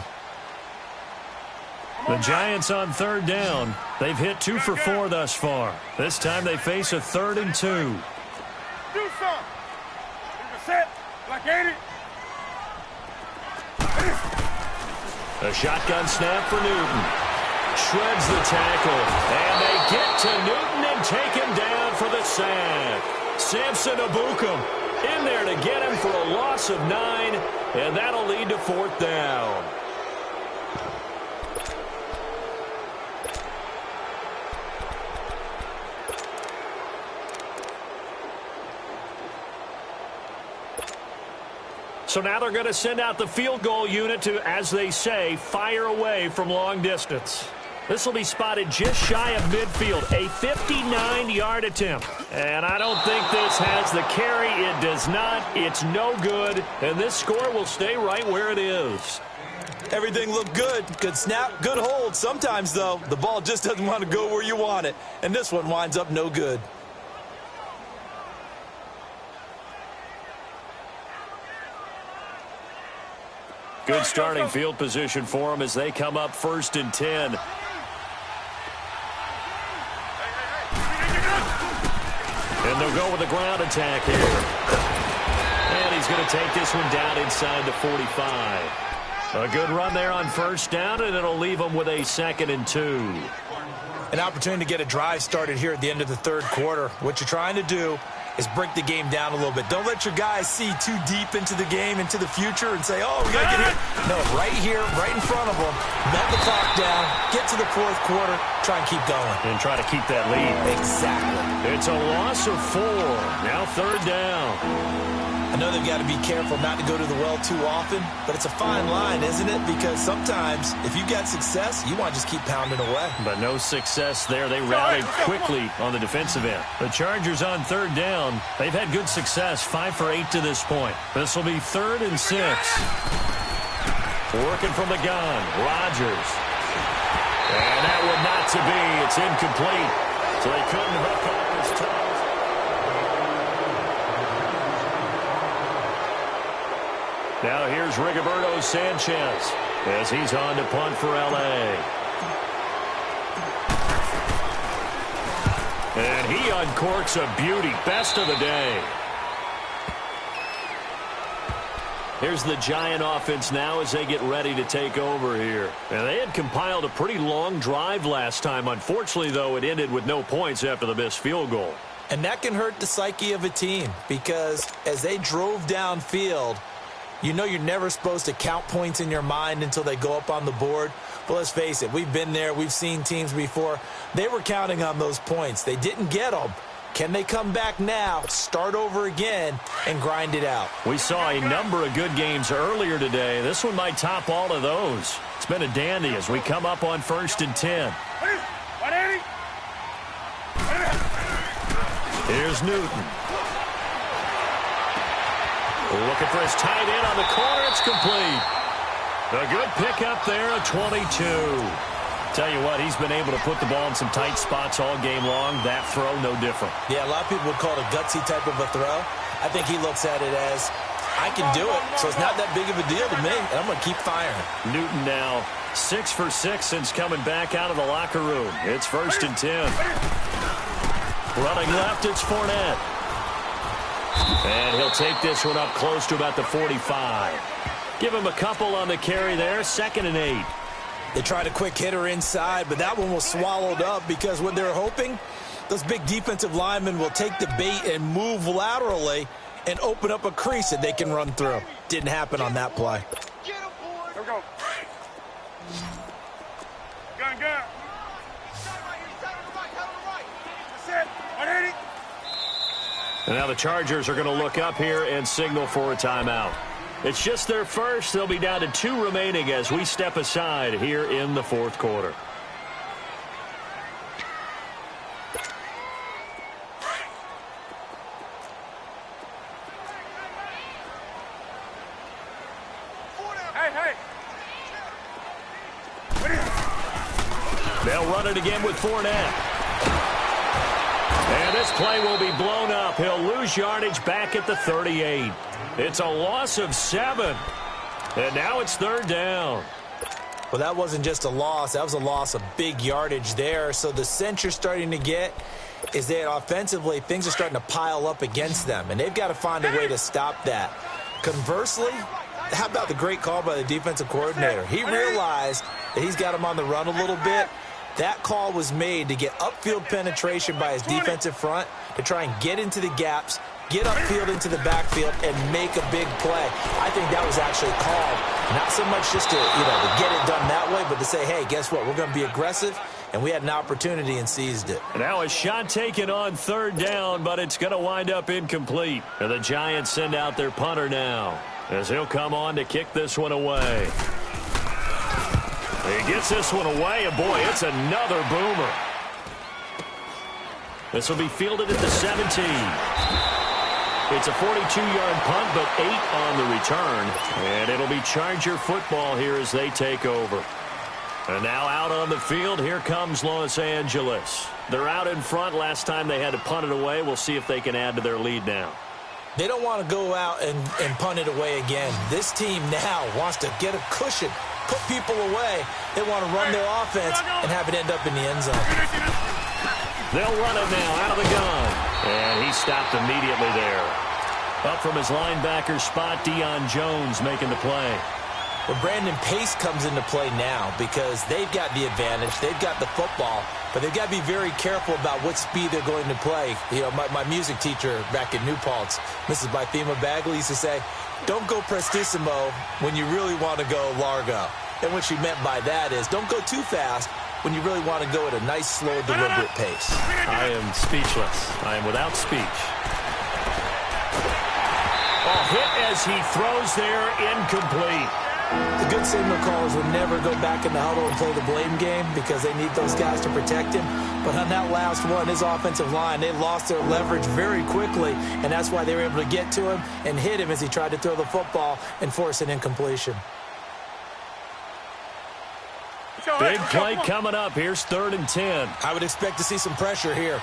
The Giants on 3rd down. They've hit 2 for 4 thus far. This time they face a 3rd and 2. Do something. Set. Like 80. A shotgun snap for Newton. Shreds the tackle. And they get to Newton and take him down for the sack. Samson Abukum in there to get him for a loss of 9. And that'll lead to 4th down. So now they're going to send out the field goal unit to, as they say, fire away from long distance. This will be spotted just shy of midfield, a 59-yard attempt. And I don't think this has the carry. It does not. It's no good. And this score will stay right where it is. Everything looked good. Good snap, good hold. Sometimes, though, the ball just doesn't want to go where you want it. And this one winds up no good. Good starting field position for them as they come up 1st and 10. And they'll go with the ground attack here. And he's going to take this one down inside the 45. A good run there on 1st down, and it'll leave them with a 2nd and 2. An opportunity to get a drive started here at the end of the 3rd quarter. What you're trying to do is break the game down a little bit. Don't let your guys see too deep into the game, into the future, and say, oh, we got to get here. No, right here, right in front of them, melt the clock down, get to the 4th quarter, try and keep going. And try to keep that lead. Exactly. It's a loss of 4. Now 3rd down. I know they've got to be careful not to go to the well too often, but it's a fine line, isn't it? Because sometimes, if you've got success, you want to just keep pounding away. But no success there. They rallied quickly on the defensive end. The Chargers on 3rd down. They've had good success, 5 for 8 to this point. This will be 3rd and 6. Working from the gun, Rodgers. And that one not to be. It's incomplete. So they couldn't hook up his toes. Now here's Rigoberto Sanchez as he's on to punt for L.A. And he uncorks a beauty. Best of the day. Here's the Giant offense now as they get ready to take over here. And they had compiled a pretty long drive last time. Unfortunately, though, it ended with no points after the missed field goal. And that can hurt the psyche of a team because as they drove downfield, you know you're never supposed to count points in your mind until they go up on the board. But let's face it, we've been there. We've seen teams before. They were counting on those points. They didn't get them. Can they come back now, start over again, and grind it out? We saw a number of good games earlier today. This one might top all of those. It's been a dandy as we come up on 1st and 10. Here's Newton. Looking for his tight end on the corner. It's complete. A good pickup there, a 22. Tell you what, he's been able to put the ball in some tight spots all game long. That throw, no different. Yeah, a lot of people would call it a gutsy type of a throw. I think he looks at it as, I can do it, so it's not that big of a deal to me, and I'm going to keep firing. Newton now 6 for 6 since coming back out of the locker room. It's 1st and 10. Running left, it's Fournette. And he'll take this one up close to about the 45. Give him a couple on the carry there, 2nd and 8. They tried a quick hitter inside, but that one was swallowed up because what they're hoping, those big defensive linemen will take the bait and move laterally and open up a crease that they can run through. Didn't happen on that play. Here we go. Gun. That's it. 180. And now the Chargers are going to look up here and signal for a timeout. It's just their first. They'll be down to 2 remaining as we step aside here in the 4th quarter. Hey. They'll run it again with Fournette. And this play will be blown up. He'll lose yardage back at the 38. It's a loss of 7. And now it's 3rd down. Well, that wasn't just a loss. That was a loss of big yardage there. So the sense you're starting to get is that offensively things are starting to pile up against them, and they've got to find a way to stop that. Conversely, how about the great call by the defensive coordinator? He realized that he's got him on the run a little bit. That call was made to get upfield penetration by his defensive front to try and get into the gaps, get upfield into the backfield, and make a big play. I think that was actually called not so much just to get it done that way, but to say, hey, guess what? We're going to be aggressive, and we had an opportunity and seized it. Now a shot taken on 3rd down, but it's going to wind up incomplete. And the Giants send out their punter now as he'll come on to kick this one away. He gets this one away, and boy, it's another boomer. This will be fielded at the 17. It's a 42-yard punt, but 8 on the return. And it'll be Charger football here as they take over. And now out on the field, here comes Los Angeles. They're out in front. Last time they had to punt it away. We'll see if they can add to their lead now. They don't want to go out and punt it away again. This team now wants to get a cushion, put people away. They want to run their offense and have it end up in the end zone. They'll run it now out of the gun. And he stopped immediately there. Up from his linebacker spot, Deion Jones making the play. Well, Brandon Pace comes into play now because they've got the advantage. They've got the football, but they've got to be very careful about what speed they're going to play. My music teacher back in New Paltz, Mrs. Bythema Bagley, used to say, don't go prestissimo when you really want to go largo. And what she meant by that is don't go too fast when you really want to go at a nice, slow, deliberate pace. I am speechless. I am without speech. Hit as he throws there, incomplete. The good signal callers would never go back in the huddle and play the blame game because they need those guys to protect him. But on that last one, his offensive line, they lost their leverage very quickly, and that's why they were able to get to him and hit him as he tried to throw the football and force an incompletion. Big play coming up. Here's 3rd and 10. I would expect to see some pressure here.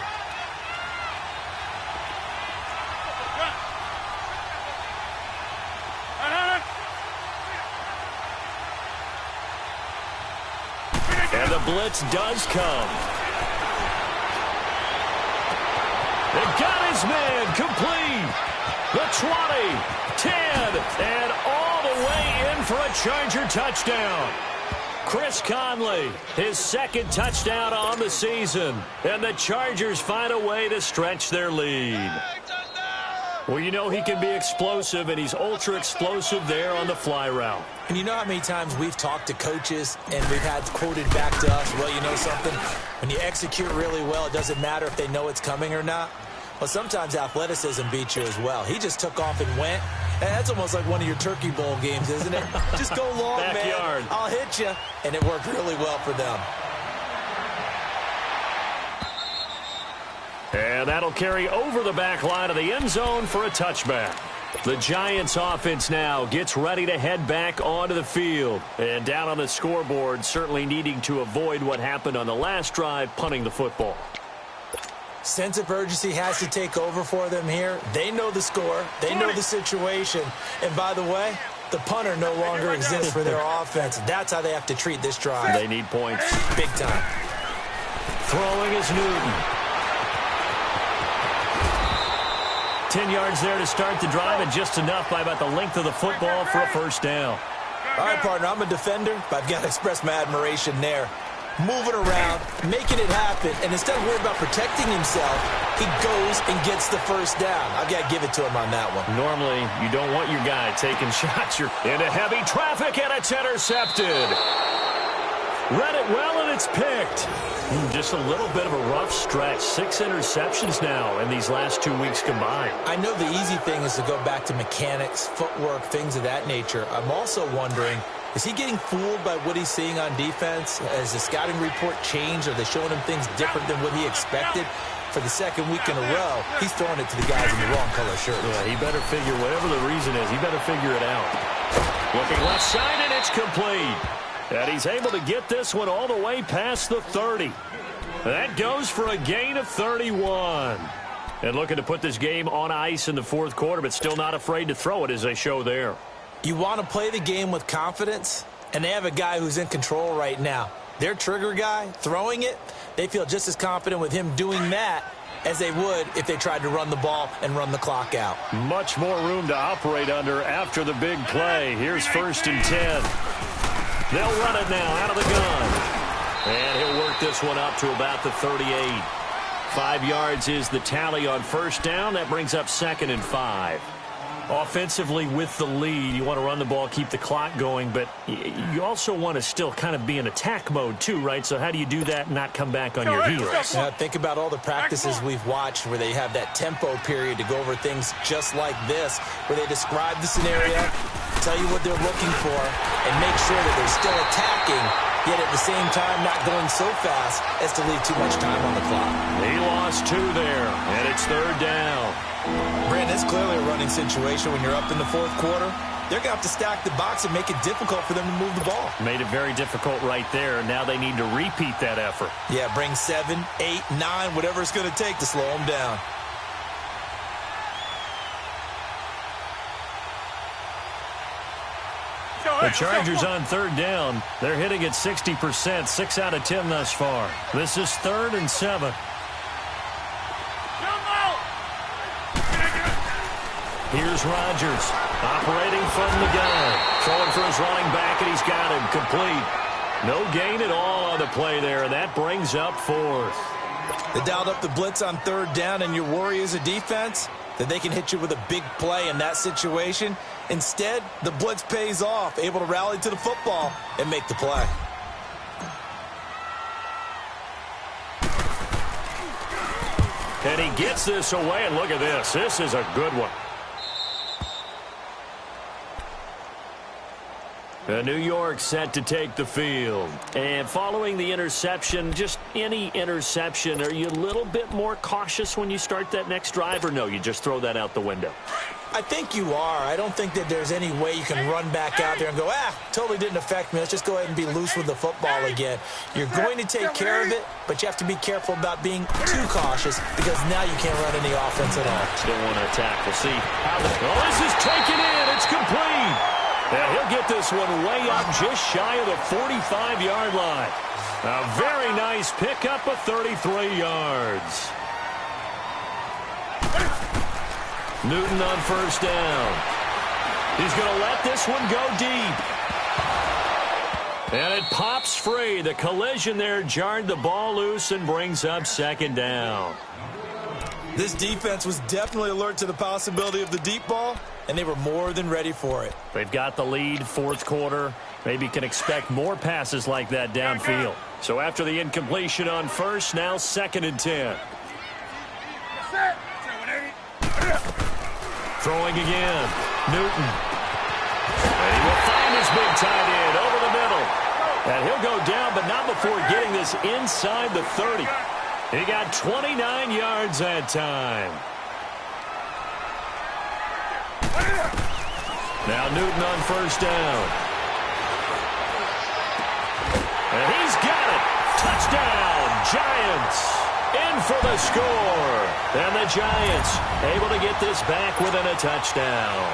And the blitz does come. They got his man complete. The 20, 10, and all the way in for a Charger touchdown. Chris Conley, his second touchdown on the season. And the Chargers find a way to stretch their lead. Well, you know he can be explosive, and he's ultra-explosive there on the fly route. And you know how many times we've talked to coaches and we've had quoted back to us, well, you know something? When you execute really well, it doesn't matter if they know it's coming or not. Well, sometimes athleticism beats you as well. He just took off and went. And that's almost like one of your Turkey Bowl games, isn't it? Just go long, Backyard. man. I'll hit you. And it worked really well for them. And that'll carry over the back line of the end zone for a touchback. The Giants offense now gets ready to head back onto the field. And down on the scoreboard, certainly needing to avoid what happened on the last drive, punting the football. Sense of urgency has to take over for them here. They know the score. They know the situation. And by the way, the punter no longer exists for their offense. That's how they have to treat this drive. They need points. Big time. Throwing is Newton. 10 yards there to start the drive, and just enough by about the length of the football for a first down. All right, partner, I'm a defender, but I've got to express my admiration there. Moving around, making it happen, and instead of worrying about protecting himself, he goes and gets the first down. I've got to give it to him on that one. Normally, you don't want your guy taking shots. You're into heavy traffic, and it's intercepted. Read it well, and it's picked. Just a little bit of a rough stretch. 6 interceptions now in these last 2 weeks combined. I know the easy thing is to go back to mechanics, footwork, things of that nature. I'm also wondering, is he getting fooled by what he's seeing on defense? Has the scouting report changed? Are they showing him things different than what he expected? For the second week in a row, he's throwing it to the guys in the wrong color shirts. Yeah, he better figure, whatever the reason is, he better figure it out. Looking left side, and it's complete. And he's able to get this one all the way past the 30. That goes for a gain of 31. And looking to put this game on ice in the fourth quarter, but still not afraid to throw it as they show there. You want to play the game with confidence, and they have a guy who's in control right now. Their trigger guy, throwing it, they feel just as confident with him doing that as they would if they tried to run the ball and run the clock out. Much more room to operate under after the big play. Here's 1st and 10. They'll run it now out of the gun. And he'll work this one up to about the 38. 5 yards is the tally on first down. That brings up 2nd and 5. Offensively with the lead, you want to run the ball, keep the clock going, but you also want to still kind of be in attack mode too, right? So how do you do that and not come back on your heels? Yeah, think about all the practices we've watched where they have that tempo period to go over things just like this, where they describe the scenario, tell you what they're looking for, and make sure that they're still attacking, yet at the same time not going so fast as to leave too much time on the clock. He lost 2 there, and it's 3rd down. Brandon, it's clearly a running situation when you're up in the fourth quarter. They're going to have to stack the box and make it difficult for them to move the ball. Made it very difficult right there. Now they need to repeat that effort. Yeah, bring 7, 8, 9, whatever it's going to take to slow them down. The Chargers on 3rd down. They're hitting at 60%, 6 out of 10 thus far. This is 3rd and 7. Here's Rodgers, operating from the gun. Throwing for his running back, and he's got him complete. No gain at all on the play there, and that brings up 4th. They dialed up the blitz on 3rd down, and your worry as a defense that they can hit you with a big play in that situation. Instead, the blitz pays off, able to rally to the football and make the play. And he gets this away, and look at this. This is a good one. New York set to take the field. And following the interception, just any interception, are you a little bit more cautious when you start that next drive, or no, you just throw that out the window? I think you are. I don't think that there's any way you can run back out there and go, totally didn't affect me. Let's just go ahead and be loose with the football again. You're going to take care of it, but you have to be careful about being too cautious because now you can't run any offense at all. Still want to attack. We'll see how this is taken in. It's complete. And he'll get this one way up just shy of the 45-yard line. A very nice pickup of 33 yards. Newton on first down. He's going to let this one go deep. And it pops free. The collision there jarred the ball loose and brings up second down. This defense was definitely alert to the possibility of the deep ball, and they were more than ready for it. They've got the lead, fourth quarter. Maybe can expect more passes like that downfield. So after the incompletion on first, now 2nd and 10. Throwing again. Newton. And he will find his big tight end over the middle. And he'll go down, but not before getting this inside the 30. He got 29 yards that time. Now Newton on first down. And he's got it. Touchdown, Giants. In for the score. And the Giants able to get this back within a touchdown.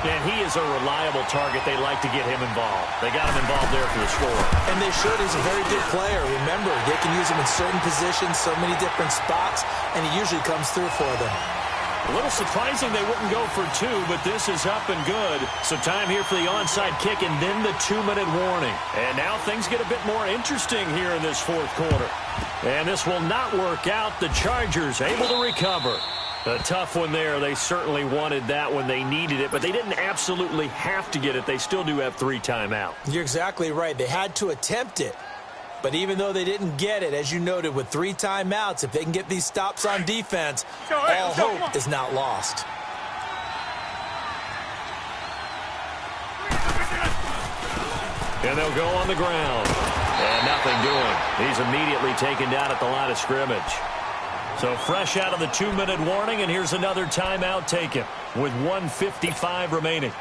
And he is a reliable target. They like to get him involved. They got him involved there for the score. And they should. He's a very good player. Remember, they can use him in certain positions, so many different spots, and he usually comes through for them. A little surprising they wouldn't go for 2, but this is up and good. So time here for the onside kick and then the 2-minute warning. And now things get a bit more interesting here in this fourth quarter. And this will not work out. The Chargers able to recover. A tough one there. They certainly wanted that when they needed it, but they didn't absolutely have to get it. They still do have 3 timeouts. You're exactly right. They had to attempt it. But even though they didn't get it, as you noted, with 3 timeouts, if they can get these stops on defense, all hope is not lost. And they'll go on the ground. And nothing doing. He's immediately taken down at the line of scrimmage. So fresh out of the 2-minute warning, and here's another timeout taken with 1:55 remaining.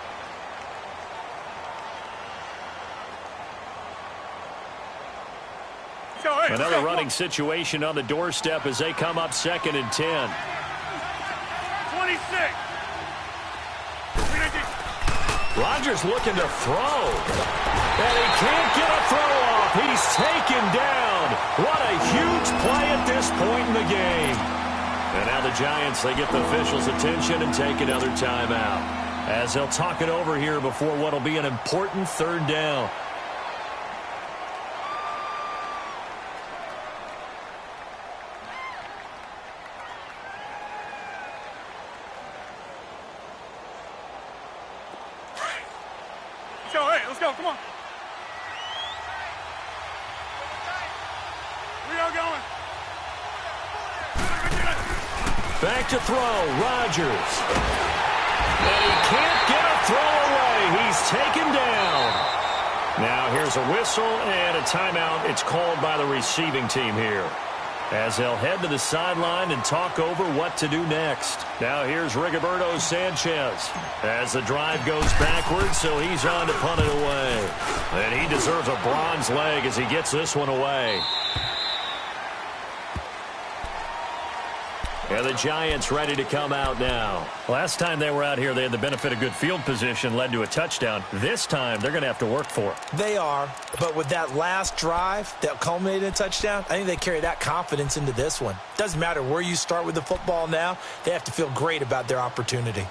Another running situation on the doorstep as they come up 2nd and 10. 26. Rodgers looking to throw. And he can't get a throw off. He's taken down. What a huge play at this point in the game. And now the Giants, they get the officials' attention and take another timeout. As they'll talk it over here before what will be an important 3rd down. Hey, let's go. Come on. We are going. Back to throw. Rodgers. And he can't get a throw away. He's taken down. Now here's a whistle and a timeout. It's called by the receiving team here, as they'll head to the sideline and talk over what to do next. Now here's Rigoberto Sanchez as the drive goes backwards, so he's on to punt it away. And he deserves a bronze leg as he gets this one away. And the Giants ready to come out now. Last time they were out here, they had the benefit of good field position, led to a touchdown. This time, they're going to have to work for it. They are, but with that last drive that culminated in a touchdown, I think they carry that confidence into this one. Doesn't matter where you start with the football now, they have to feel great about their opportunity.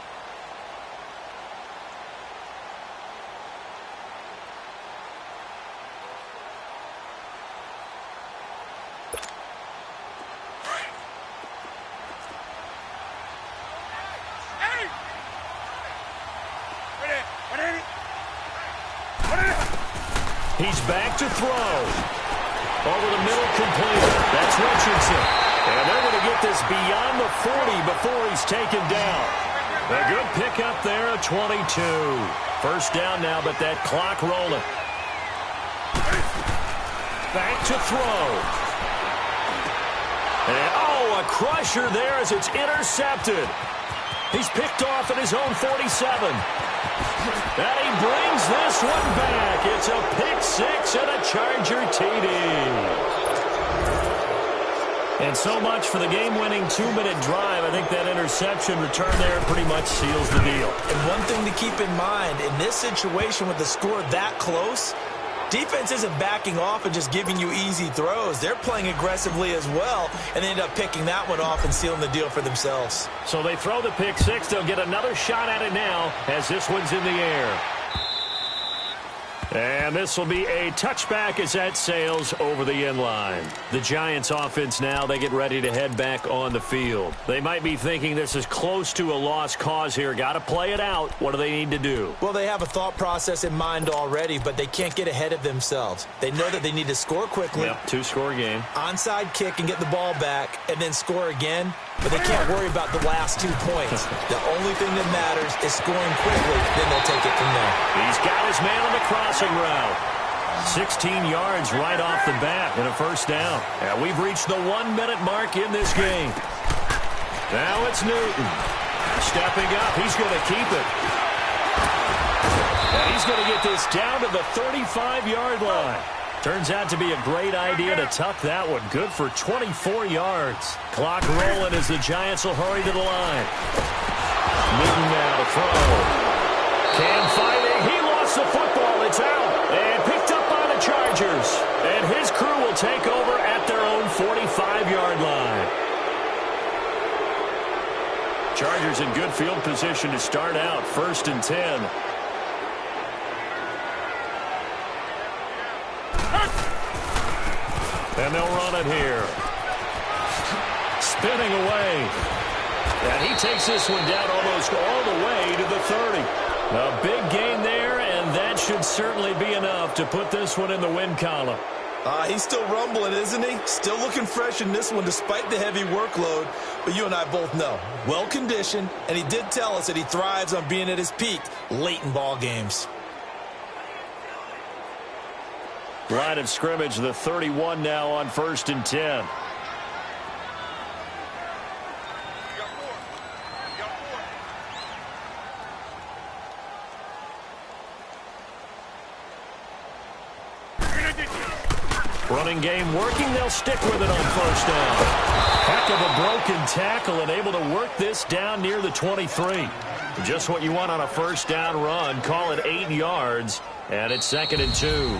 He's back to throw. Over the middle, complete. That's Richardson. And they're going to get this beyond the 40 before he's taken down. A good pickup there at 22. First down now, but that clock rolling. Back to throw. And, a crusher there as it's intercepted. He's picked off at his own 47. And he brings this one back. It's a pick six and a Charger TD. And so much for the game-winning 2-minute drive. I think that interception return there pretty much seals the deal. And one thing to keep in mind, in this situation with the score that close, Defense isn't backing off and just giving you easy throws. They're playing aggressively as well, and they end up picking that one off and sealing the deal for themselves. So they throw the pick six. They'll get another shot at it now as this one's in the air. And this will be a touchback as that sails over the end line. The Giants offense now, they get ready to head back on the field. They might be thinking this is close to a lost cause here. Got to play it out. What do they need to do? Well, they have a thought process in mind already, but they can't get ahead of themselves. They know that they need to score quickly. Yep, two-score game. Onside kick and get the ball back and then score again. But they can't worry about the last 2 points. The only thing that matters is scoring quickly, then they'll take it from there. He's got his man on the crossing route. 16 yards right off the bat and a first down. And we've reached the 1-minute mark in this game. Now it's Newton. Stepping up. He's going to keep it. And he's going to get this down to the 35-yard line. Turns out to be a great idea to tuck that one. Good for 24 yards. Clock rolling as the Giants will hurry to the line. Newton now to throw. Can find it. He lost the football. It's out. And picked up by the Chargers. And his crew will take over at their own 45-yard line. Chargers in good field position to start out. 1st and 10. And they'll run it here. Spinning away. And he takes this one down almost all the way to the 30. A big gain there, and that should certainly be enough to put this one in the win column. He's still rumbling, isn't he? Still looking fresh in this one despite the heavy workload. But you and I both know, well-conditioned, and he did tell us that he thrives on being at his peak late in ball games. Line of scrimmage, the 31 now on 1st and 10. Running game working. They'll stick with it on 1st down. Heck of a broken tackle and able to work this down near the 23. Just what you want on a 1st down run. Call it 8 yards, and it's 2nd and 2.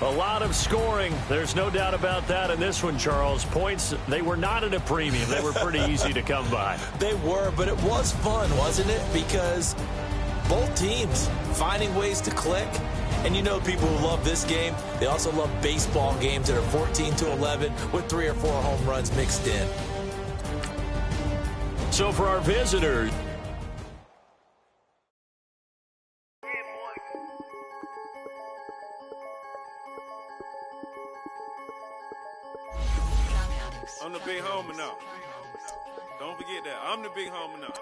A lot of scoring. There's no doubt about that in this one, Charles. Points, they were not at a premium. They were pretty easy to come by. They were, but it was fun, wasn't it? Because both teams finding ways to click. And you know people who love this game, they also love baseball games that are 14-11 with 3 or 4 home runs mixed in. So for our visitors, I'm the big homie now. Don't forget that. I'm the big homie now.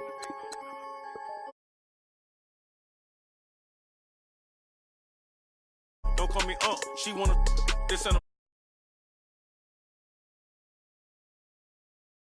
Don't call me she wanna this and